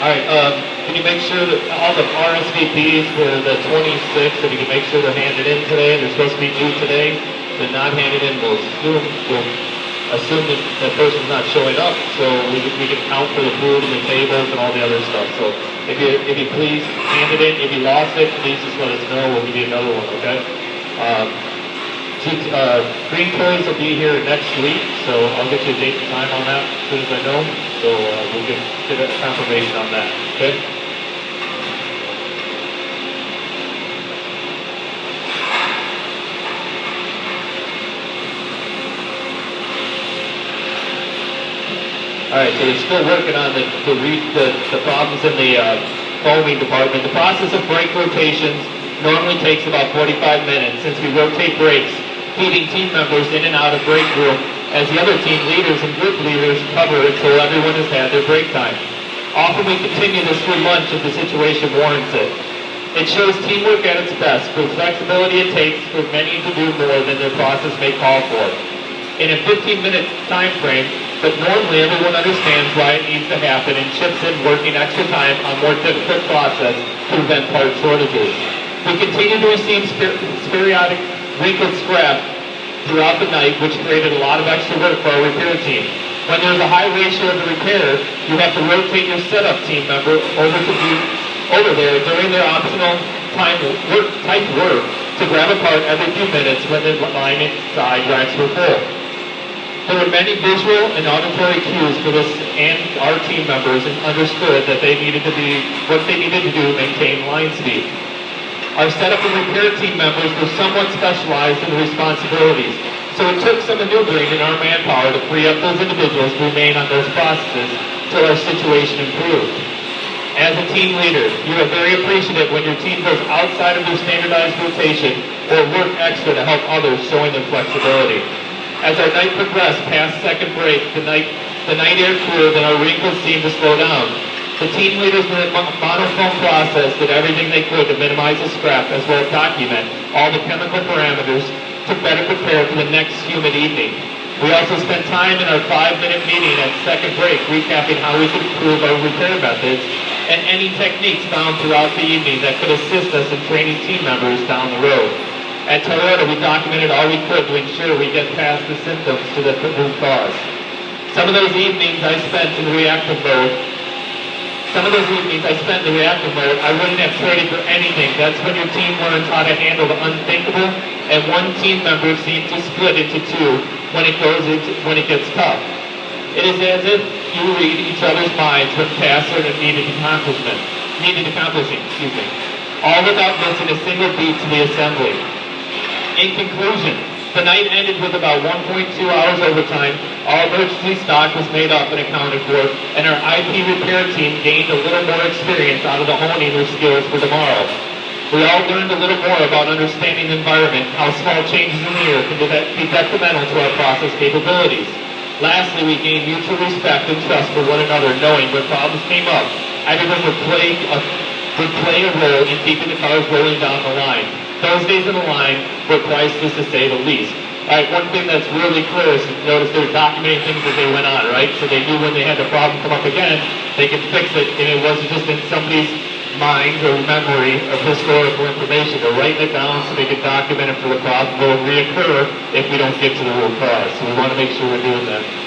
All right, can you make sure that all the RSVPs for the 26th, if you can make sure they're handed in today, they're supposed to be due today, they're not handed in, we'll assume that that person's not showing up, so we can count for the food and the tables and all the other stuff. So if you please hand it in, if you lost it, please just let us know, we'll give you another one, okay? Green Toys will be here next week, so I'll get you a date and time on that as soon as I know. So we'll get a confirmation on that, okay? All right, so they're still working on the problems in the foaming department. The process of brake rotations normally takes about 45 minutes since we rotate brakes, feeding team members in and out of break room as the other team leaders and group leaders cover until everyone has had their break time. Often we continue this through lunch if the situation warrants it. It shows teamwork at its best, for the flexibility it takes for many to do more than their process may call for. In a 15-minute time frame, but normally everyone understands why it needs to happen and chips in working extra time on more difficult process to prevent part shortages. We continue to receive periodic wrinkled scrap throughout the night, which created a lot of extra work for our repair team. When there's a high ratio of the repair, you have to rotate your setup team member over there during their optional type work to grab a part every few minutes when the line inside racks were full. There were many visual and auditory cues for this and our team members, and understood that they needed to do what they needed to do to maintain line speed. Our setup and repair team members were somewhat specialized in the responsibilities, so it took some maneuvering in our manpower to free up those individuals to remain on those processes until our situation improved. As a team leader, you are very appreciative when your team goes outside of their standardized rotation or work extra to help others, showing their flexibility. As our night progressed past second break, the night air cooled and our wrinkles seemed to slow down. The team leaders in the monofoam process did everything they could to minimize the scrap as well as document all the chemical parameters to better prepare for the next humid evening. We also spent time in our 5-minute meeting at second break recapping how we could improve our repair methods and any techniques found throughout the evening that could assist us in training team members down the road. At Toyota, we documented all we could to ensure we get past the symptoms to the root cause. Some of those evenings I spent in the reactive mode, I wouldn't have traded for anything. That's when your team learns how to handle the unthinkable, and one team member seems to split into two when it gets tough. It is as if you read each other's minds when tasks are needed accomplishing, all without missing a single beat to the assembly. In conclusion, the night ended with about 1.2 hours overtime. All emergency stock was made up and accounted for, and our IP repair team gained a little more experience out of the honing their skills for tomorrow. We all learned a little more about understanding the environment, how small changes in the air can be detrimental to our process capabilities. Lastly, we gained mutual respect and trust for one another, knowing when problems came up, everyone would play a role in keeping the cars rolling down the line. Those days in the line were priceless, to say the least. All right, one thing that's really clear is notice they were documenting things as they went on, right? So they knew when they had the problem come up again, they could fix it, and it wasn't just in somebody's mind or memory of historical information. They're writing it down so they could document it for the problem will reoccur if we don't get to the root cause. So we want to make sure we're doing that.